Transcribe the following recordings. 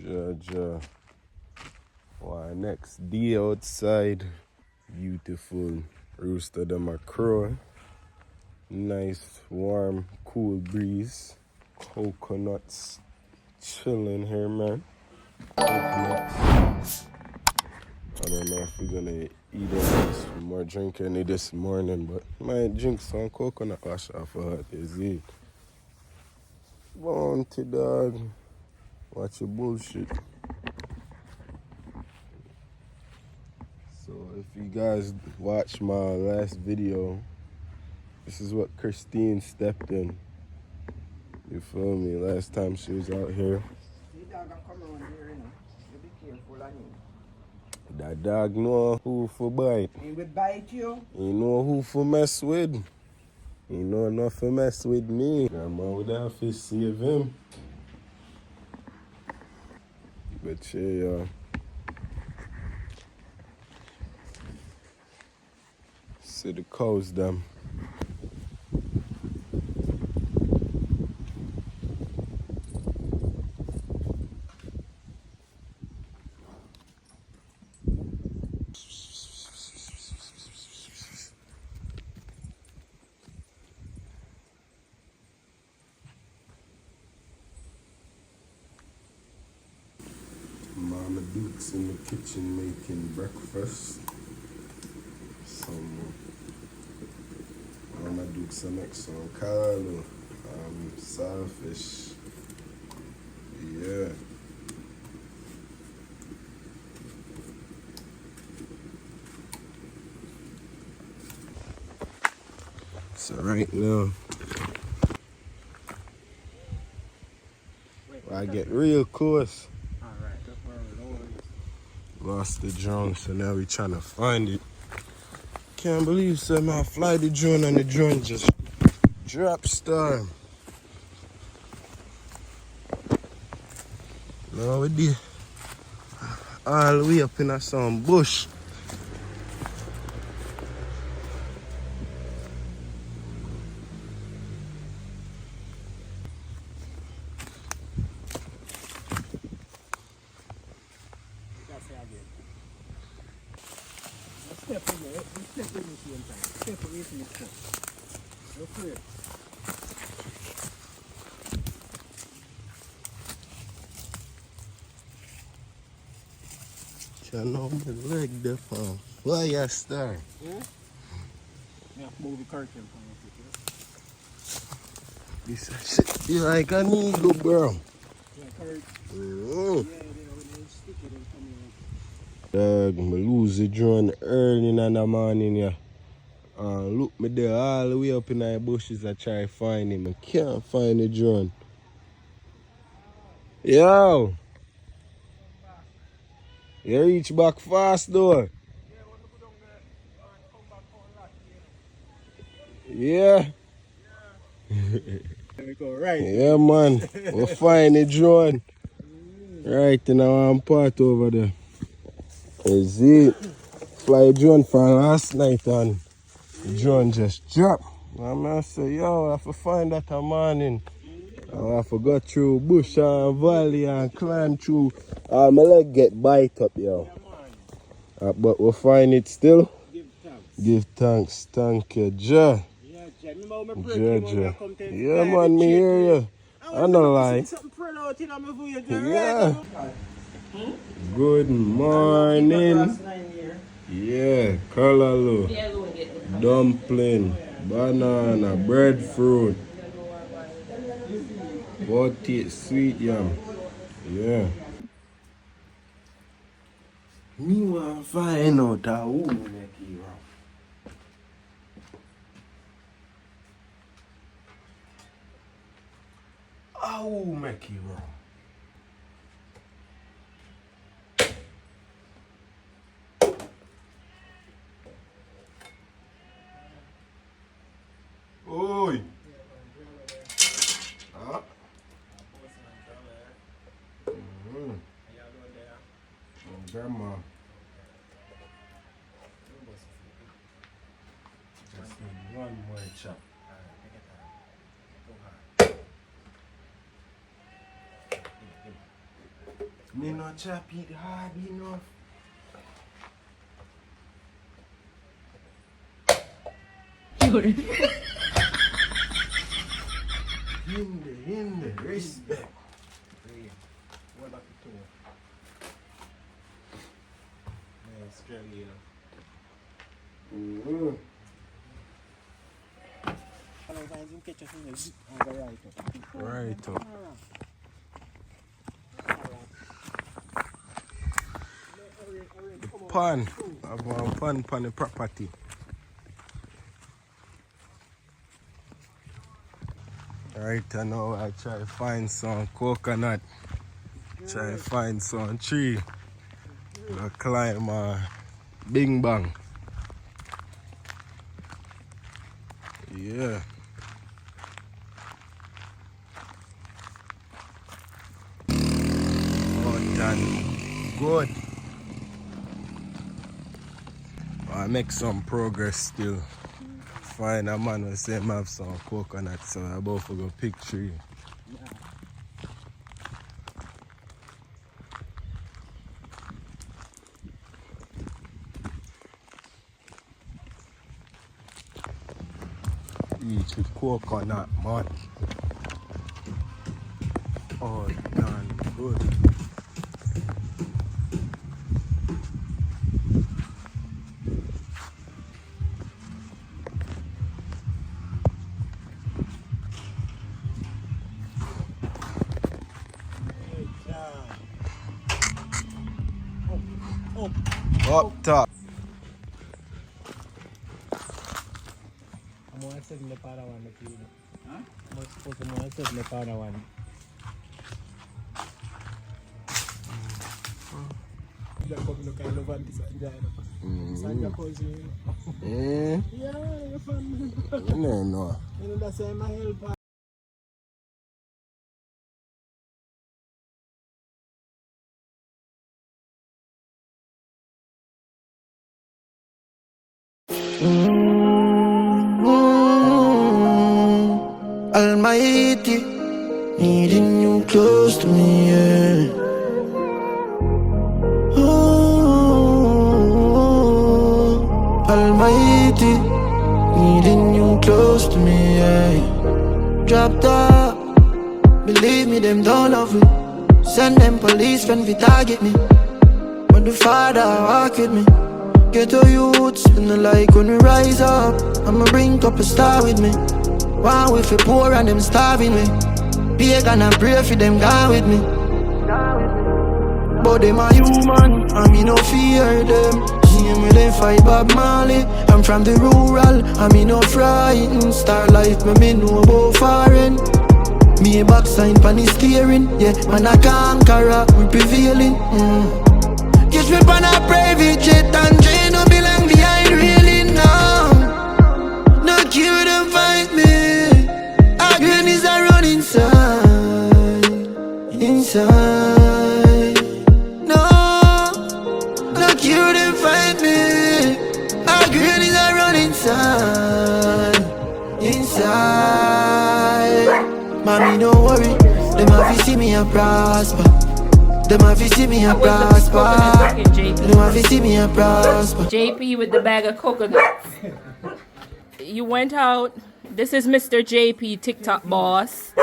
Ja. Wow, next day outside. Beautiful rooster them a crow. Nice, warm, cool breeze. Coconuts chilling here, man. Coconuts. I don't know if we're gonna eat this or drink any this morning, but might drink some coconut wash off of hot is it. Bounty dog. Watch your bullshit. So if you guys watched my last video, this is what Christine stepped in. You feel me? Last time she was out here. That dog know who for bite. He would bite you. He know who for mess with. He know enough for mess with me. Grandma would have to save him. But yeah, y'all. See the cows them. Mama Duke's in the kitchen making breakfast. Mama Duke's make some callaloo, saltfish. Yeah. So right now, I get real close. Lost the drone, so now we trying to find it. Can't believe somehow I fly the drone and the drone just drop star. Now we did all the way up in some bush. You know my leg there from why you star? Yeah? Yeah, move the curtain. This shit be like an eagle, bro. Yeah, curtain. Mm-hmm. Yeah, they stick it and come Dog, I lose the drone early in the morning, yeah. Look me there all the way up in the bushes. I try to find him. I can't find the drone. Yo! You reach back fast though. Yeah. There we go, right. Yeah, man. We'll find the drone. Right in our part over there. Is it? Fly drone from last night and the drone just dropped. I say, yo, I have to find that a morning. I have to go through bush and valley and climb through. My leg get bite up, yo. But we'll find it still. Give thanks. Give thanks. Thank you, Ja. Yeah, Yeah, man, me hear you. I don't lie. Yeah. Good morning. Yeah, callaloo, dumpling, banana, breadfruit, potato, sweet yam. Yeah. Me want to find out who make it wrong. Who make it wrong? Oi! Ah. Grandma. Just need one more chop. Me not chop it hard enough. In the respect. What about the two? Nice, very Mm-hmm. Right up. Pan. I have one pan the property. Right now I try to find some coconut. Try to find some tree. I climb Bing Bang. Yeah. Oh, done. Good. I make some progress still. Find a man who say I have some coconut, so I'm about to go pick tree. Each with coconut, man. Oh, done. Good. Up top. I'm going to set the powder one. Huh? I'm supposed to set the powder one. Yeah, you're fun. No. You know, that's my help. Almighty, needing you close to me, yeah. Almighty, needing you close to me, yeah. Drop top, believe me, them don't love me. Send them police when we target me. When the father walk with me. Get to youths, in the like when we rise up. I'ma bring up a star with me. One with the poor and them starving me. Be gonna pray for them gone with me. But them a human, and me no fear them. See me them fight Bob Marley. I'm from the rural, and me no frightened. Star life, me know about foreign. Me a back sign pan the steering. Yeah, man a conqueror, we prevailing. Catch me on a private jet and drain no belong behind railing now. No cure them fight me. Our grannies are run inside. No cure them fight me. Our grannies are run inside. Mommy no worry, them have to see me a prosper. Them have to see me a prosper. Them have to see me a prosper. JP with the bag of coconuts. You went out. This is Mr. JP, TikTok boss.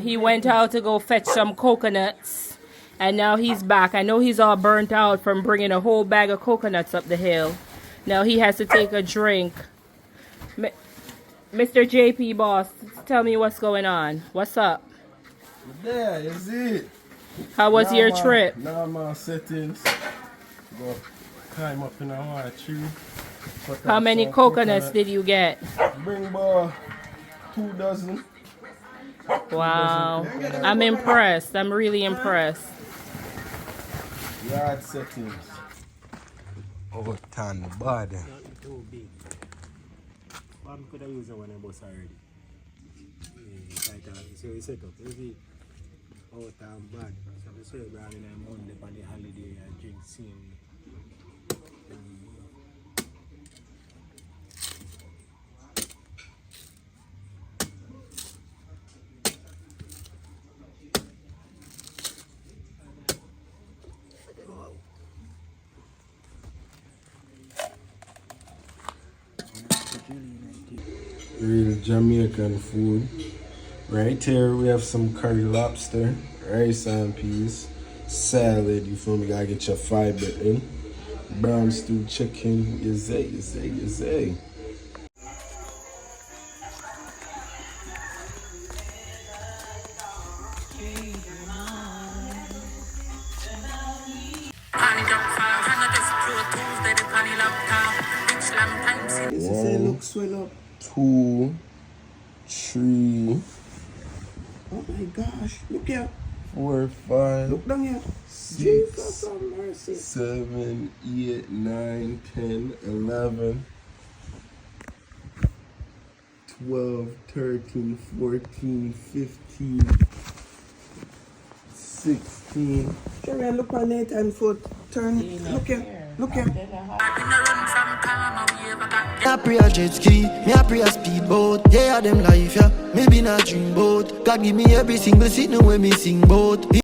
He went out to go fetch some coconuts. And now he's back. I know he's all burnt out from bringing a whole bag of coconuts up the hill. Now he has to take a drink. Mr. JP boss, tell me what's going on. What's up? There, you see it. How was your trip? Normal settings. Go climb up in a high tree. How many coconuts did you get? Bring about 2 dozen. Wow. I'm impressed. I'm really impressed. Yard settings. Oh, tan bad. Not too big. But could have used the one I bought already. So we set up. You see, out and bad. So we say we're having a Monday on the holiday and drink scene. Real Jamaican food. Right here we have some curry lobster, rice and peas, salad, you feel me, gotta get your fiber in. Brown stew chicken, you say. This is a look swell up. 2, 3, Oh my gosh, look here. 4, 5, Look down here. 6, Jesus have mercy. 7, 8, 9, 10, 11, 12, 13, 14, 15, 16. Sherry, look on it and foot. Turn. Look here. Look here. Me a pray a jet ski, me a pray a speedboat. Yeah, them life, yeah. Maybe not dream boat. God give me every single signal when me sing boat.